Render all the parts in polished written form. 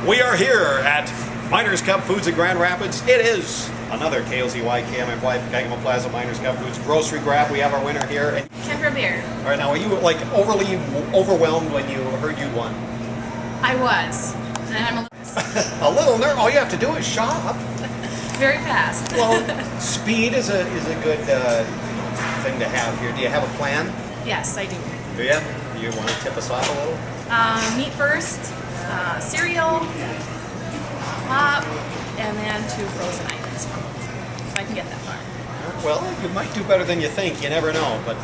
We are here at Miners Cup Foods at Grand Rapids. It is another KOZY KMFY Pokegama Plaza Miners Cup Foods grocery grab. We have our winner here. And Kendra Beer. all right, now, were you like overly overwhelmed when you heard you won? I was. And I'm a little, A little nervous. All you have to do is shop. very fast. Well, speed is a good thing to have here. Do you have a plan? Yes, I do. Do you? Do you want to tip us off a little? Meat first, cereal, pop, and then 2 frozen items. If I can get that far. Well, you might do better than you think. You never know. But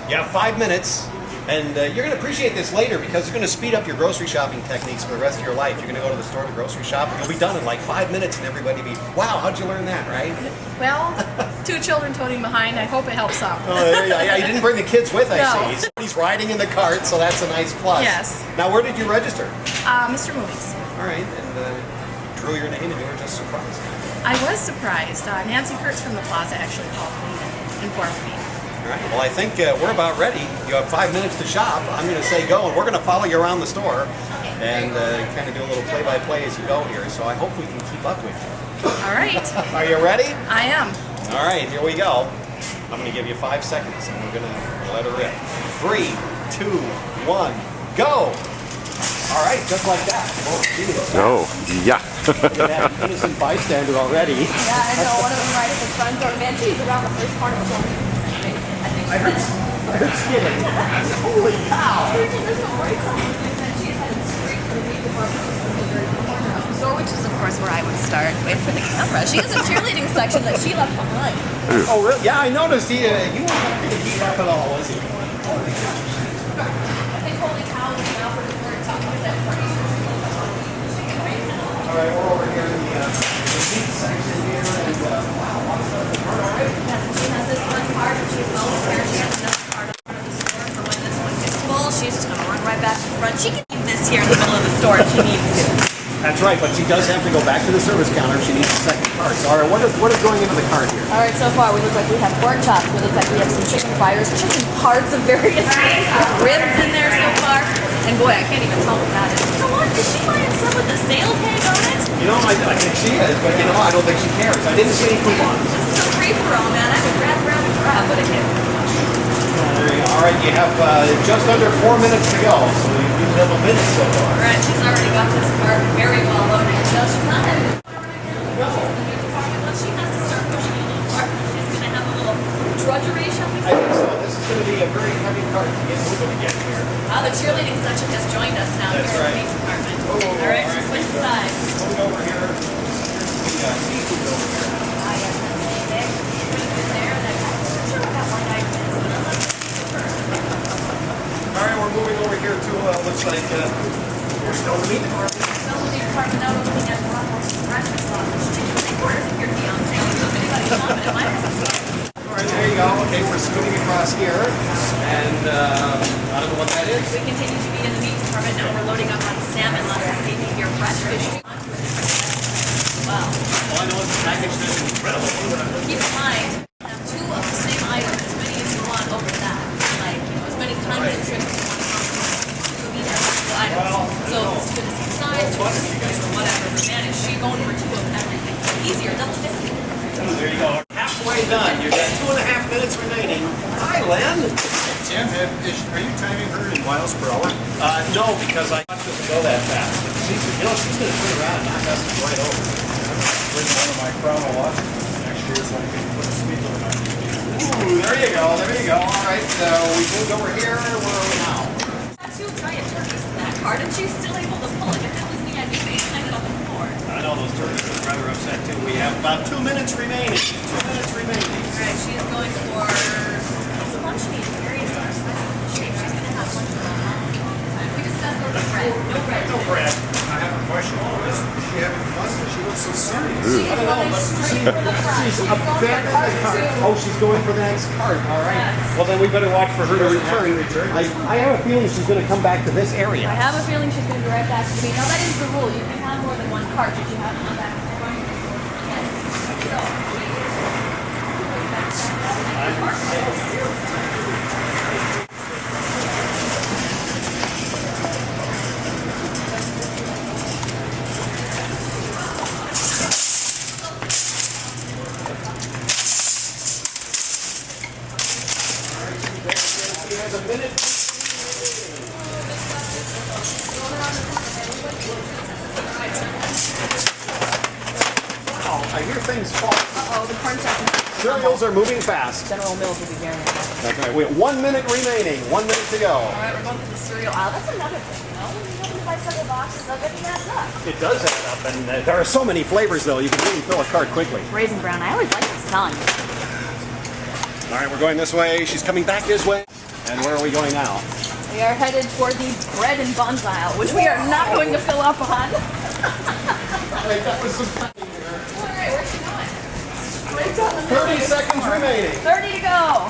you have 5 minutes, and you're going to appreciate this later because it's going to speed up your grocery shopping techniques for the rest of your life. You're going to go to the store to grocery shop, and you'll be done in like 5 minutes, and everybody be, wow, how'd you learn that, right? Well, 2 children toting behind. I hope it helps some. Oh, there you go. Yeah, you didn't bring the kids with, I No. see. He's riding in the cart, so that's a nice plus. Yes. Now, where did you register? Mr. Movies. All right, and drew your name, and you were just surprised. I was surprised. Nancy Kurtz from the Plaza actually called me and informed me. All right, well, I think we're about ready. You have 5 minutes to shop. I'm going to say go, and we're going to follow you around the store and kind of do a little play-by-play as you go here, so I hope we can keep up with you. All right. Are you ready? I am. All right, here we go. I'm going to give you 5 seconds, and we're going to let her rip. 3, 2, 1, go! All right, just like that. Oh, Oh, yeah. look at that innocent bystander already. Yeah, I know. One of them right at the front door. Man, she's around the first part of the door. I heard skidding. Holy cow! There's no brakes on this thing, and she's headed straight for the meat department. So, which is, of course, where I would start. Wait for the camera. She has a cheerleading section that she left behind. Oh, really? Yeah, I noticed he weren't going to beat up at all, was he? I think holy cow is now for the third time with that party. All right, we're over here in the meat section here, and wow, lots of stuff. All right. Yes, she has this one part, and she's well prepared. She has another part of the store for when this one gets full. She's just going to run right back to the front. She can leave this here in the middle of the store if she needs to. That's right, but she does have to go back to the service counter if she needs a second cart. So, all right, what is going into the cart here? All right, so far we look like we have pork chops. We look like we have some chicken fires, chicken parts of various things, ribs in there so far. And boy, I can't even tell what that is. Come on, is she buying stuff with the sale tag on it? You know, I think she is, but you know, I don't think she cares. I didn't see any coupons. This is a free for all, man. I would grab, but I can't. All right, you have just under 4 minutes to go, so you have a minute so far. All right, she's already got this cart very well loaded. No, she's not headed. No. Once she has to start pushing a little farther, she's going to have a little drudgery, shall we I say? think so. This is going to be a very heavy cart to get moving again here. The cheerleading section has joined us now That's here right. in the meat department. Oh, all right, all she's right. switching sides. Moving over here. The seafood over here. Ah, yes, that's it. Pretty good there. And I'm not sure what that one item is, but it looks super. All right, we're moving over here to, looks like, we're still in the meat department. Still in the department now, we're looking at Broncos breakfast sausage. Chicken 3/4 if you're fiance. If anybody's shopping at my house. All right, there you go. Okay, we're scooting across here, and I don't know what that is. We continue to be in the meat department. Now we're loading up on salmon. Lots of seafood here, fresh fish. Wow. All I know is the package is incredible. Keep in mind, have 2 of the same item, as many as you want over that. Like, you know, as many tons of trips as you want to meet every single item. So it's good to see size, or whatever. But man, is she going for 2 of everything? Easier, double discount. There you go. Halfway done. You've got 2.5 minutes remaining. Hi, Len. Jim, are you timing her in miles per hour? No, because I want this to go that fast. She's going to turn around and knock us right over. Bring one of my Crown Washington next year so I can put a speed limit on you. Ooh, there you go. There you go. All right, so we moved over here. Where are we now? Got 2 giant turkeys in that cart, and she's still able to pull it. If that was me, I'd be FaceTiming on the floor. I know those turkeys are rather upset too. We have about 2 minutes remaining. 2 minutes remaining. All right, she is going for what's a lunch meat, various different sizes and shapes. She's going to have lunch for a long time. We discussed no bread. No bread. No bread. I have a question. Is she having fun? She looks so serious. She's I don't know, going but straight for the front. she's a bit in the cart. Oh, she's going for the next cart. All right. Well, then we better watch for her to return. I have a feeling she's going to come back to this area. I have a feeling she's going to be right back to me. Now, that is the rule. You can have more than 1 cart. Did you have one back to the front? Yes. things fall. Uh-oh, the corn chuck. Cereals are moving fast. General Mills will be here. That's right. We have 1 minute remaining. 1 minute to go. All right, we're going to the cereal aisle. That's another thing, you know? When you go to buy several boxes of it, it adds up. It does add up, and there are so many flavors, though. You can really fill a cart quickly. Raisin Brown. I always like the sun. All right, we're going this way. She's coming back this way. And where are we going now? We are headed toward the bread and buns aisle, which we are not going to fill up on. Wait, that was some... All right, where's she going? 30 seconds remaining. 30 to go.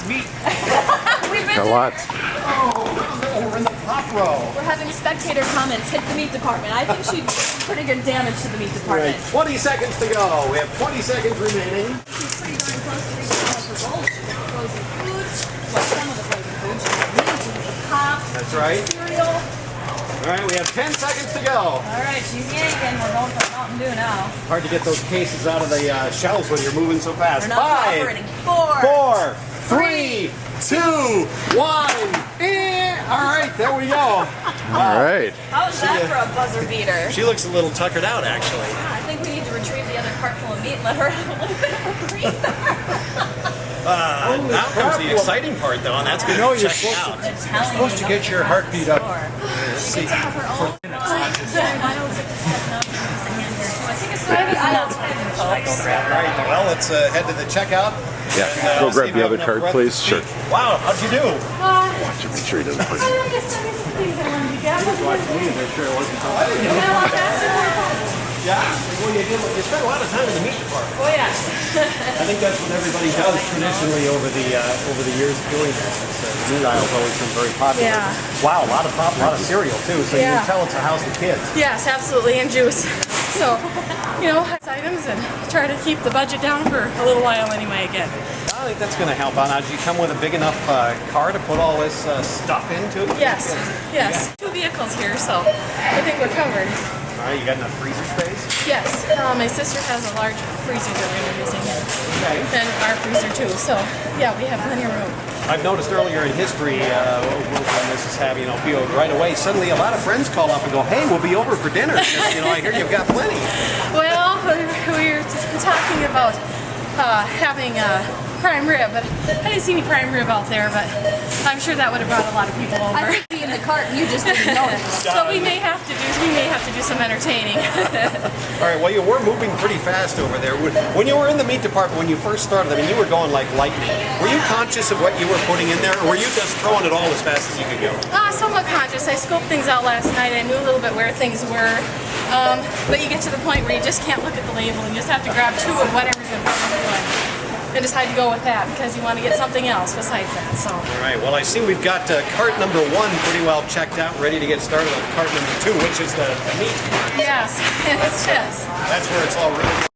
Meat. We've been A lot. Oh, we're in the top row. We're having spectator comments hit the meat department. I think she did pretty good damage to the meat department. Right, 20 seconds to go. We have 20 seconds remaining. She's pretty darn close to reaching all of her goals. She got frozen food. Well, some of the frozen food. She got meat. She got the pop. That's right. Cereal. All right, we have 10 seconds to go. All right, she's yanking. We're going for Mountain Dew now. Hard to get those cases out of the shelves when you're moving so fast. We're not 5, cooperating. 4, 4, 3, 2, 1. All right, there we go. All right. How was that for a buzzer beater? She looks a little tuckered out, actually. I think we need to retrieve the other cart full of meat and let her have a little bit of a breather. Now comes the exciting part, though, and that's going to be checked out. You're supposed to get your heartbeat up. She gets to have her own. I think it's going to be aisle 10, folks. All right, well, let's head to the checkout. Yeah. And, Go see grab if the we other have cart, enough please. breath to Sure. speak. Wow, how'd you do? Watch it. Make sure he doesn't put it. Yeah. Well, you spent a lot of time in the meat department. Oh, yes. I think that's what everybody does traditionally over the years of doing this. The meat aisle's always been very popular. Yeah. Wow, a lot of cereal too. So you Yeah. can tell it's a house of kids. Yes, absolutely, and juice. So, you know, items and try to keep the budget down for a little while anyway again. I think that's going to help out. Now, do you come with a big enough car to put all this stuff into? Yes, yes. 2 vehicles here, so I think we're covered. All right, you got enough freezer space? Yes, my sister has a large freezer that we're using, Okay. and our freezer too. So, yeah, we have plenty of room. I've noticed earlier in history, when this is having an opioid right away, suddenly a lot of friends call up and go, hey, we'll be over for dinner. 'Cause, you know, I hear you've got plenty. Well, we were talking about having prime rib, but I didn't see any prime rib out there, but I'm sure that would have brought a lot of people over. I think be in the cart and you just didn't know it. So we may have to do some entertaining. All right, well, you were moving pretty fast over there. When you were in the meat department, when you first started, I mean, you were going like lightning. Were you conscious of what you were putting in there, or were you just throwing it all as fast as you could go? Somewhat conscious. I scoped things out last night. I knew a little bit where things were. But you get to the point where you just can't look at the label and you just have to grab 2 of whatever's in front of you and decide to go with that because you want to get something else besides that. So. All right, well, I see we've got cart number 1 pretty well checked out, ready to get started on cart number 2, which is the meat. Yes, it's just. That's where it's all ready.